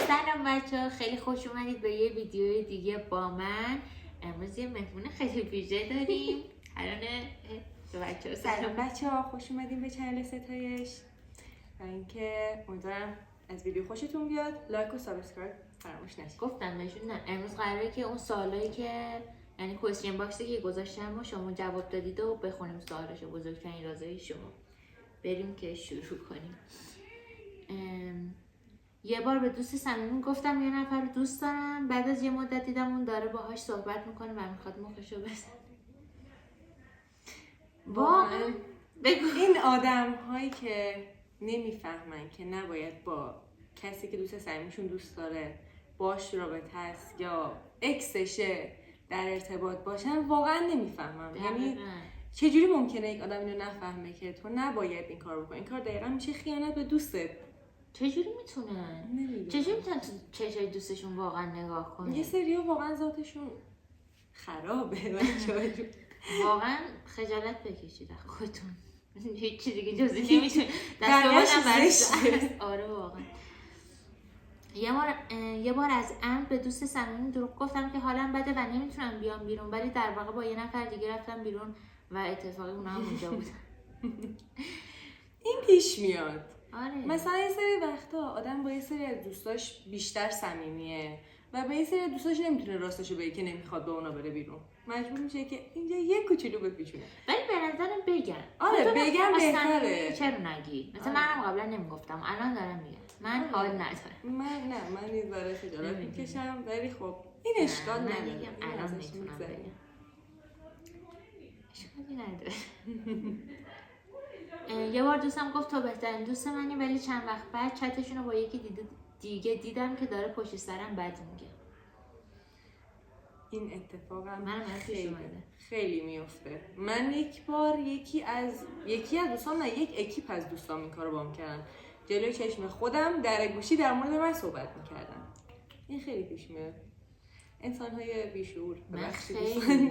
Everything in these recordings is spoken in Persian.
سلام بچه‌ها، خیلی خوش اومدید به یه ویدیو دیگه با من. امروز یه مهمون خیلی ویژه داریم. الان بچه‌ها سلام بچه‌ها، خوش اومدین به چنل ستایش. و اینکه امیدوارم از ویدیو خوشتون بیاد. لایک و سابسکرایب فراموش نشه. گفتم بهشون نه، امروز قراره که اون سوالایی که یعنی کوئسچن باکسی که گذاشتم و شما جواب دادید و بخونیم سوالاشو. بزرگترین رازهای شما. بریم که شروع کنیم. یه بار به دوست صمیمی گفتم یه نفر رو دوست دارم، بعد از یه مدت دیدم اون داره باهاش صحبت میکنه و میخواد مخشو بزنه. واقعا این آدم هایی که نمیفهمن که نباید با کسی که دوست صمیمیشون دوست داره باش رابطه هست یا اکسشه در ارتباط باشن، واقعا نمیفهمم. یعنی چجوری ممکنه یک آدم اینو نفهمه که تو نباید این کار بکنی؟ این کار دقیقا میشه خیانت به دوستت. چجوری میتونن؟ چجوری میتونن تو چشای دوستشون واقعا نگاه کنن؟ یه سری‌ها واقعا ذاتشون خرابه. واقعا خجالت بکشید خودتون. هیچ چیزی که جزی نمیتونه دست آره واقعا. یه بار از عمد به دوست صمیمی دروغ گفتم که حالم بده و نمیتونم بیام بیرون، ولی در واقع با یه نفر دیگه رفتم بیرون و اتفاقی اونا هم اونجا بودن. این پیش میاد. آره. مثلا یه سری وقتا آدم با یه سری از دوستاش بیشتر صمیمیه و با یه سری از دوستاش نمیتونه راستشو بگه که نمیخواد با اونا بره بیرون. مجبور میشه که اینجا یه کوچولو بپیچونه. ولی به نظرم بگن. آره بگم بهتره. چرا نگی؟ مثلا منم قبلا نمیگفتم، الان دارم میگم. من حال ندارم. من یه ذره خجالت میکشم، ولی خب این اشکال نداره. الان میتونم بگم. اشکالی نداره. یه بار دوستم گفت تو بهترین دوست منی، ولی چند وقت بعد چتشون رو با یکی دیگه دیدم که داره پشت سرم بد میگه. این اتفاقم من خیلی میفته. من یک بار یکی از دوستان، نه یک اکیپ از دوستان این کارو باهم کردن. جلوی چشم خودم در گوشی در مورد من صحبت میکردن. این خیلی پیش میاد. انسان‌های بیشعور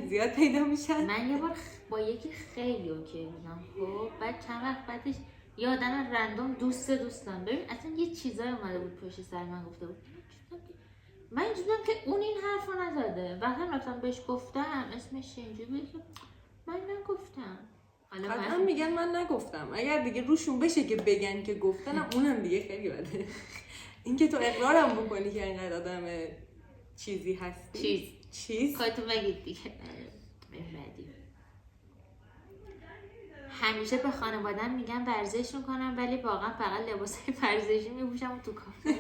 زیاد پیدا میشن. من یه بار با یکی خیلی اوکی بودم، خب بعد چند وقت بعدش یه آدم رندوم دوستم ببین اصلا یه چیزایی اومده بود پشت سر من گفته بود. من اینجوریام که اون این حرفو نزده. وقتی رفتم بهش گفتم اسمش اینجوری بود که من نگفتم. حالا میگن من نگفتم. اگر دیگه روشون بشه که بگن که گفتنم، اونم دیگه خیلی بده. اینکه تو اقرارم بکنی که اینقدر آدم چیزی هستی. چیز خودتون بگید دیگه. همیشه به خانواده‌ام میگم ورزش میکنم، ولی واقعا فقط لباسای ورزشی میپوشم و تو کافه.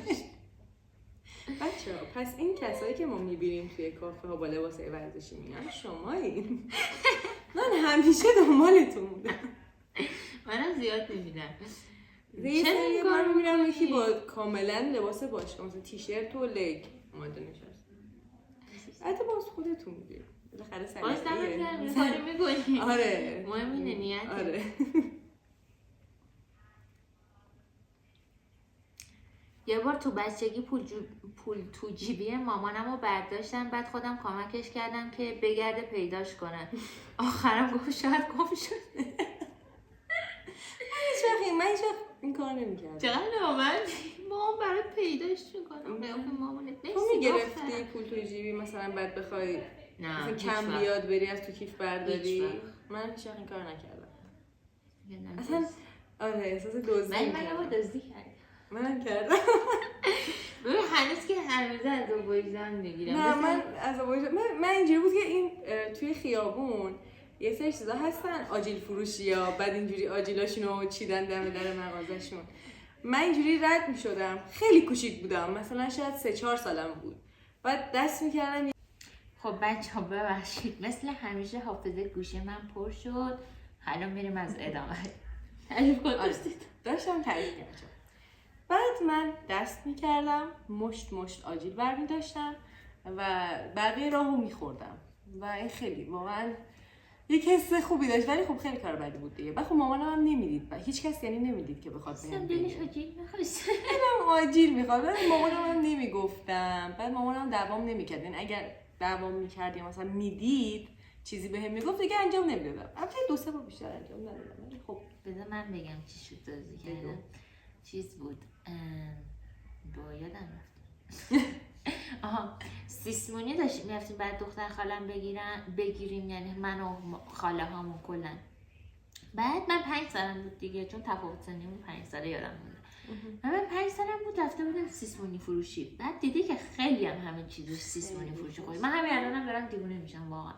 بچه‌ها پس این کسایی که ما میبینیم توی کافه ها با لباسای ورزشی میان شمایین. من همیشه دنبالتون بودم. منم زیاد میبینم. یه بار میبینم یکی با کاملا لباس باشگاه، مثلا تیشرت و لگ اومده نشسته. البته باز خودتون میگید بالاخره سلیقه‌ایه میکنی. آره مهم اینه نیت. آره. یه بار تو بچگی پول تو جیبی مامانم رو برداشتم، بعد خودم کمکش کردم که بگرده پیداش کنه. آخرم گفت شاید گم شد. من هیچ وقت این کار نمی‌کردم. چقدر نامرد. مامان برات پیداش می‌کنه. تو میگرفتی پول تو جیبی مثلا بعد بخوای مثلا کم بیاد بری از تو کیف برداری؟ من هیچ وقت این کار نکردم. اصلا آره احساس دزدی من دزدی کردم. من کردم. ببین هنوز که هنوزه از وجدان میگیرم. نه من از وجدان من اینجوری بود که این توی خیابون یه سری چیزا هستن آجیل فروشی‌ها، بعد اینجوری آجیلاشونو چیدن دم در مغازه‌شون. من اینجوری رد می‌شدم، خیلی کوچیک بودم، مثلا شاید 3-4 سالم بود. بعد دست می‌کردم. خب بچه‌ها ببخشید، مثل همیشه حافظه گوشی من پر شد. حالا میریم از ادامه. تعریف کن. داشتم تعریف می‌کردم. بعد من دست می‌کردم، مشت آجیل برمی‌داشتم و بقیه راهو می‌خوردم. و این خیلی واقعا یک حس خوبی داشت، ولی خب خیلی کار بدی بود دیگه. بعد خب مامانم هم نمیدید و هیچ کس یعنی نمیدید که بخواد بهم بگه. دلش آجیل می‌خواست. منم آجیل می‌خواد. مامانم هم نمیگفتم. بعد مامانم دوام نمی‌کرد. یعنی اگر دوام می‌کرد یا مثلا میدید چیزی بهم میگفت دیگه انجام نمیدادم. البته 2-3 بار بیشتر انجام ندادم. ولی خب بذار من بگم چی شد. دزدی کردم. چیز بود. با یادم رفت. آها، سیسمونی داشتیم میرفتیم بعد دختر خالم بگیریم، یعنی من و خاله هامون کلا. بعد من 5 سالم بود دیگه، چون تفاوت سنیمون 5 ساله یادم مونده. من 5 سالم بود رفته بودم سیسمونی فروشی. بعد دیدی که خیلی همه چیزو سیسمونی فروشی خوری. من همین الانم دارم دیوونه میشم واقعا.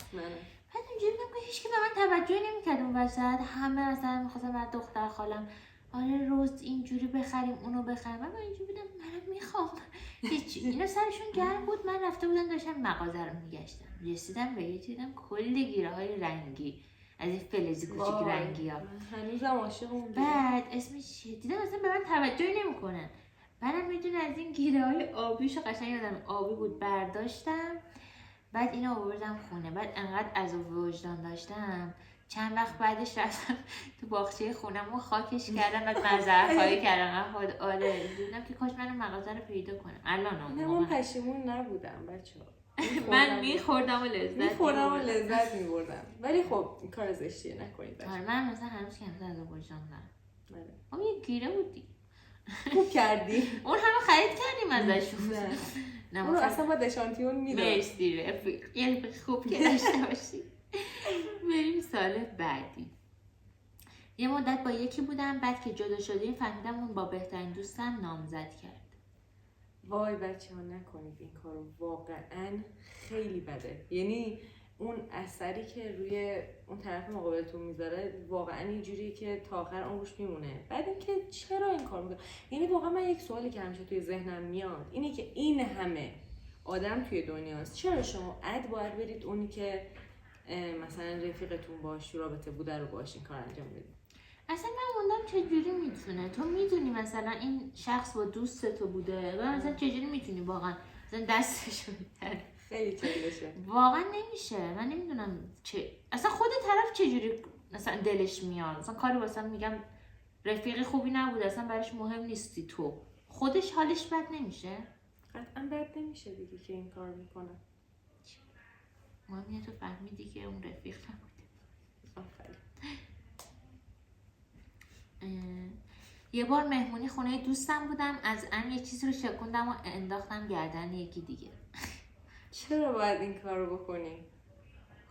بعد اینجوری بودم که هیچ کی به من توجهی نمیکرد اون وسط. همه مثلا می‌خواستن بعد دختر خالم آره روز اینجوری بخریم اونو بخریم. من اینجوری بودم منم میخوام. هیچ اینا سرشون گرم بود. من رفته بودم داشتم مغازه رو میگشتم. رسیدم به یه دیدم کلی گیره‌های رنگی از این فلزی کوچیک رنگی‌ها. هنوزم عاشق اون. بعد اسمش دیدم اصلا به من توجهی نمیکنن. بعدم میدونه از این گیره‌های آبیشو قشنگ یادم آبی بود برداشتم. بعد اینو آوردم خونه. بعد انقدر عذاب وجدان داشتم. چند وقت بعدش رفتم تو باغچه خونم و خاکش کردم. بعد مزرعه‌خواری کردم. آره دیدم که کاش من مغازه رو پیدا کنم. الان من پشیمون نبودم بچه‌ها. من میخوردم و لذت میبردم. ولی خب این کار زشتیه نکنید. آره من مثلا هنوز که از وجدان دارم. اون یه گیره بود دیگه. خوب کردی. اون همه خرید کردیم ازشون. نه اون اصلا با دشانتیون میداد. مرسی رفیق. یعنی خوب که داشته باشی. بریم سال بعدی. یه مدت با یکی بودم، بعد که جدا شدیم فهمیدم اون با بهترین دوستم نامزد کرد. وای بچه‌ها نکنید این کارو، واقعا خیلی بده. یعنی اون اثری که روی اون طرف مقابلتون میذاره واقعا یه جوریه که تا آخر عمرش میمونه. بعد اینکه چرا این کار میکنه؟ یعنی واقعا من یک سوالی که همیشه توی ذهنم میاد اینه که این همه آدم توی دنیاست، چرا شما باید برید اونی که مثلا رفیقتون باش رابطه بوده رو باش این کار انجام بدید؟ اصلا من موندم چجوری میتونه؟ تو میدونی مثلا این شخص با دوست تو بوده و مثلا چجوری میتونی واقعا مثلا دستشو بگیری؟ خیلی چندشه. واقعا نمیشه. من نمیدونم اصلا خود طرف چجوری مثلا دلش میاد. مثلا کاری واسه میگم رفیقی خوبی نبود اصلا براش مهم نیستی، تو خودش حالش بد نمیشه؟ قطعا بد نمیشه دیگه که این کار میکنه. مهمیه تو فهمیدی که اون رفیق نبوده. آفرین. یه بار مهمونی خونه دوستم بودم، از یه چیزی رو شکوندم و انداختم گردن یکی دیگه. چرا باید این کار رو بکنی؟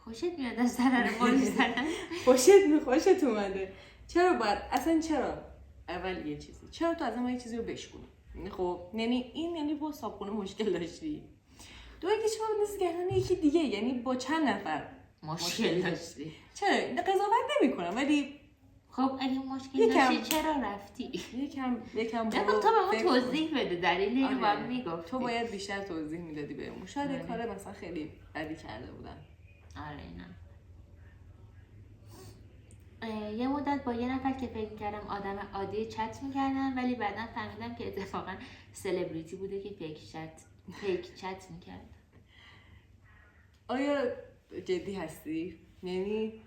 خوشت میاد از ضرر مال زدن؟ خوشت اومده. چرا باید چرا اول یه چیزی چرا تو از ما یه چیزی رو بشکنی؟ خب یعنی با صابخونه مشکل داشتی. اینکه چرا نیست گردن یکی دیگه، یعنی با چند نفر مشکل داشتی؟ چرا قضاوت نمیکنم ولی خب اگه مشکل داشتی چرا رفتی؟ یکم تو به ما توضیح بده دلیل اینو باید میگفتی. تو باید بیشتر توضیح میدادی بهمون. شاید کار مثلا خیلی بدی کرده بودن. آره اینم. یه مدت با یه نفر که فکر کردم آدم عادی چت میکردم، ولی بعدا فهمیدم که اتفاقا سلبریتی بوده که فیک چت میکرد. آیا جدی هستی؟ یعنی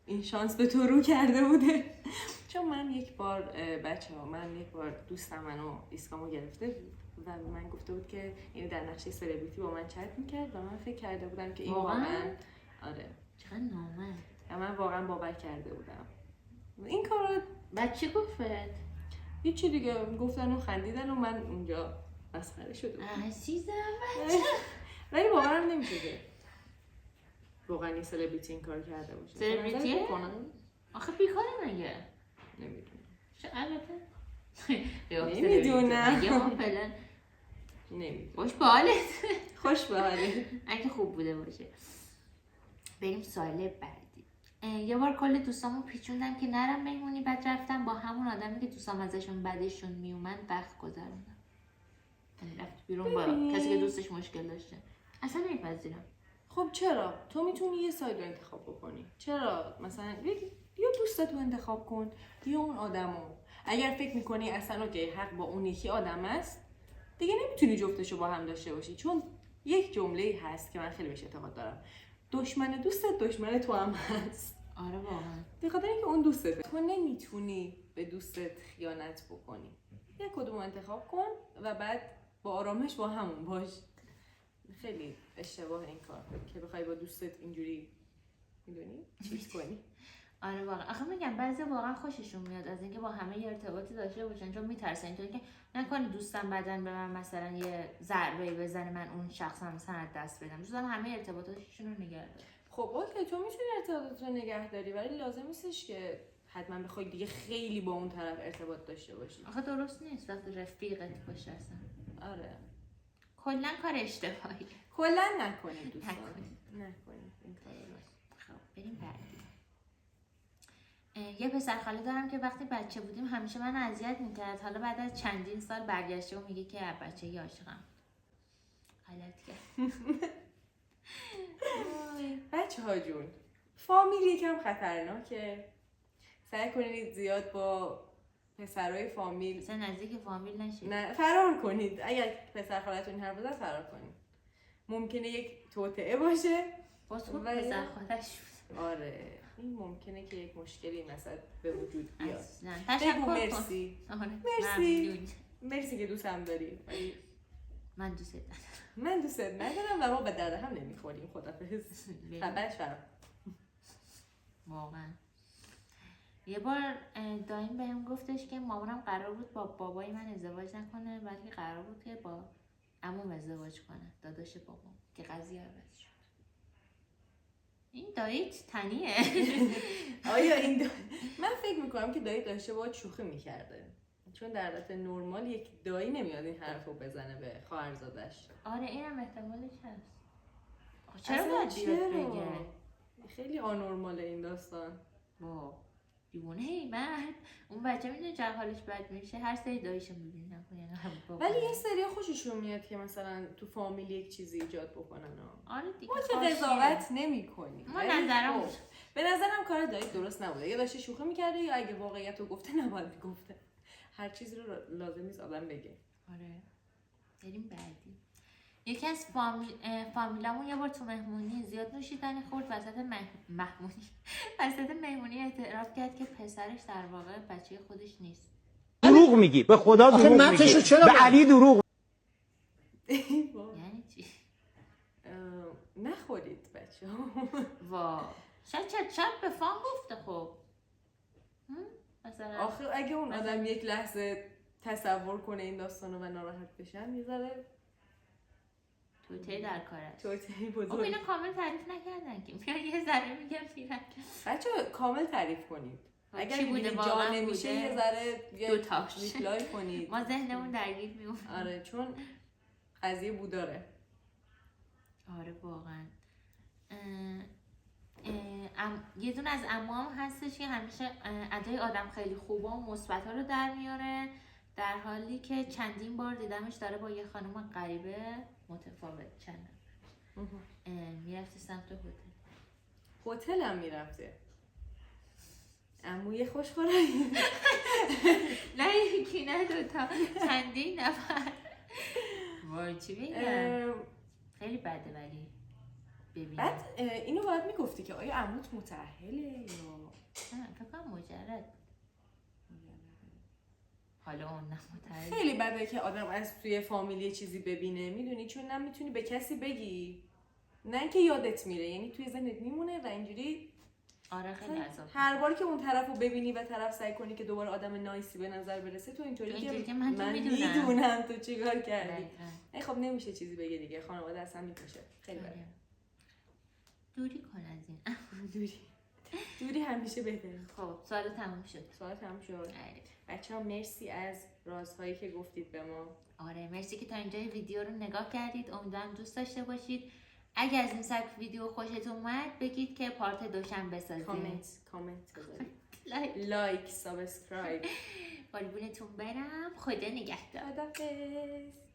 این شانس به تو رو کرده بوده؟ چون من یک بار دوستم منو ایسکامو گرفته بود و من گفته بود که یعنی در نقشه سلبریتی با من چت میکرد و من فکر کرده بودم که این واقعا آره چقدر نامرد. من واقعا باور کرده بودم این کارو. بچه گفت؟ هیچی دیگه گفتن و خندیدن و من اونجا مسخره شده بودم. عزیزم ولی واقعا نمیشه که واقعا این سلبریتی این کار کرده باشه. سلبریتیه؟ آخه بیکاره مگه؟ نمیدونم. چه البته نمیدونم. مگه ما فعلا نمیدونم. خوش به حالت اگه خوب بوده باشه. بریم سوال بعدی. یه بار کل دوستامو پیچوندم که نرم مهمونی، بعد رفتم با همون آدمی که دوستام ازشون بدشون میومد وقت گذروندم. رفت بیرون با کسی که دوستش مشکل داشته. اصلا نمیپذیرم. خب چرا؟ تو میتونی یه ساید رو انتخاب بکنی. چرا مثلا یا دوستتو انتخاب کن یا اون آدمو. اگر فکر میکنی اصلا اوکی حق با اون یکی آدم است، دیگه نمیتونی جفتشو با هم داشته باشی. چون یک جمله هست که من خیلی بهش اعتقاد دارم، دشمن دوستت دشمن تو هم هست. آره واقعا. به خاطر اینکه اون دوستته، تو نمیتونی به دوستت خیانت بکنی. یک کدوم انتخاب کن و بعد با آرامش با همون باش. خیلی اشتباه این کار که بخوای با دوستت اینجوری میدونی چیز کنی. آره واقعا. آخه میگم بعضی واقعا خوششون میاد از اینکه با همه یه ارتباطی داشته باشن، چون میترسن اینطوری که نکنه دوستم بعدن به من مثلا یه ضربه‌ای بزنه من اون شخصم مثلا از دست بدم. دوستم همه ارتباطاتشون رو نگه داره. خب اوکی تو میتونی ارتباطات رو نگه داری ولی لازم نیستش که حتما بخوای دیگه خیلی با اون طرف ارتباط داشته باشی. آخه درست نیست وقتی رفیقت باشه اصلا. آره کلا کار اشتباهی. کلا نکنید دوستان. نکنید. این کارو. خب بریم بعدی. یه پسر خاله دارم که وقتی بچه بودیم همیشه من اذیت میکرد. حالا بعد از چندین سال برگشته و میگه که بچگی عاشقم. غلط کرد. بچه ها جون فامیل یکم خطرناکه. سعی کنید زیاد با پسرای فامیل مثلا نزدیک فامیل نشید. نه فرار کنید. اگر پسر خالتون این حرف بزنه فرار کنید. ممکنه یک توطئه باشه. باز خوب ولی- پسر خودش بود. آره این ممکنه که یک مشکلی مثلا به وجود بیاد. اصلا بگو تشکر کن. مرسی. آره، مرسی. ممنون. مرسی که دوستم داری ولی من دوست دارم. من دوست ندارم و ما به درد هم نمیخوریم. خدافظ. خبرش فرام. واقعا یه بار دایم بهم گفتش که مامانم قرار بود با بابای من ازدواج نکنه بلکه قرار بود که با عموم ازدواج کنه، داداش بابام، که قضیه عوض شد. این داییت تنیه. آیا این من فکر میکنم که دایی داشته باید شوخی میکرده چون در حالت نرمال یک دایی نمیاد این حرفو بزنه به خواهرزادش. آره اینم احتمالش هست. چرا اصلا باید بیاد چرا؟ بگه؟ خیلی آنورماله این داستان. با دیوونه ای من اون بچه میدونه چه حالش بد میشه هر سری داییشو میبینم. ولی یه سری خوششون میاد که مثلا تو فامیل یک چیزی ایجاد بکنن. آره دیگه ما که خواهشیه. قضاوت نمی‌کنیم. ما نظرم به نظرم کار دایی درست نبوده. یا داشته شوخی می‌کرده یا اگه واقعیت رو گفته نباید میگفته. هر چیزی رو لازم نیست آدم بگه. آره بریم بعدی. یکی از فامیلامون یه بار تو مهمونی زیاد نوشیدنی خورد وسط مهمونی اعتراف کرد که پسرش در واقع بچه خودش نیست. دروغ میگی به خدا دروغ میگی به علی دروغ. یعنی چی؟ نخورید بچه‌ها. وا شاید به فام گفته. خب مثلا آخه اگه اون آدم یک لحظه تصور کنه این داستانو و ناراحت بشن میذاره توته در کارش. توتی خب بزرگ. اینا کامل تعریف نکردن که میان یه ذره میگم میرن. بچه‌ها کامل تعریف کنید. اگر چی بوده می‌بینید واقعا جا نمیشه بوده؟ یه ذره دوتاش. ریپلای کنید. ما ذهنمون درگیر میمونه. آره چون قضیه بوداره. آره واقعا. یه دونه از عموام هستش که همیشه ادای آدم خیلی خوبه و مثبت‌ها رو در میاره، در حالی که چندین بار دیدمش داره با یه خانم غریبه متفاوت چند میرفته سمت هتل هم میرفته. عموی خوشخورایی. نه یکی نه دوتا چندین نفر. وای چی بگم خیلی بده. ولی ببین بعد اینو باید میگفتی که آیا عموت متأهله یا نه فکر کنم مجرد. حالا اون نه متأهل. خیلی بده که آدم از توی فامیلی چیزی ببینه میدونی چون نمیتونی به کسی بگی نه اینکه یادت میره یعنی توی ذهنت میمونه و اینجوری آره خیلی عذاب. هر باری که اون طرفو ببینی و طرف سعی کنی که دوباره آدم نایسی به نظر برسه تو اینطوری که من میدونم تو چیکار کردی. ای خب نمیشه چیزی بگه دیگه خانواده اصلا میپاشه. خیلی بده. دوری کن از این. دوری همیشه بهتره. خب سوال تموم شد. سوال تموم شد. بچه‌ها مرسی از رازهایی که گفتید به ما. آره مرسی که تا اینجا ویدیو رو نگاه کردید. امیدوارم دوست داشته باشید. اگه از این سبک ویدیو خوشتون اومد بگید که پارت دوشنبه بسازیم. کامنت بذارید. لایک سابسکرایب. قربونتون برم. خدا نگهدار. خدافظ.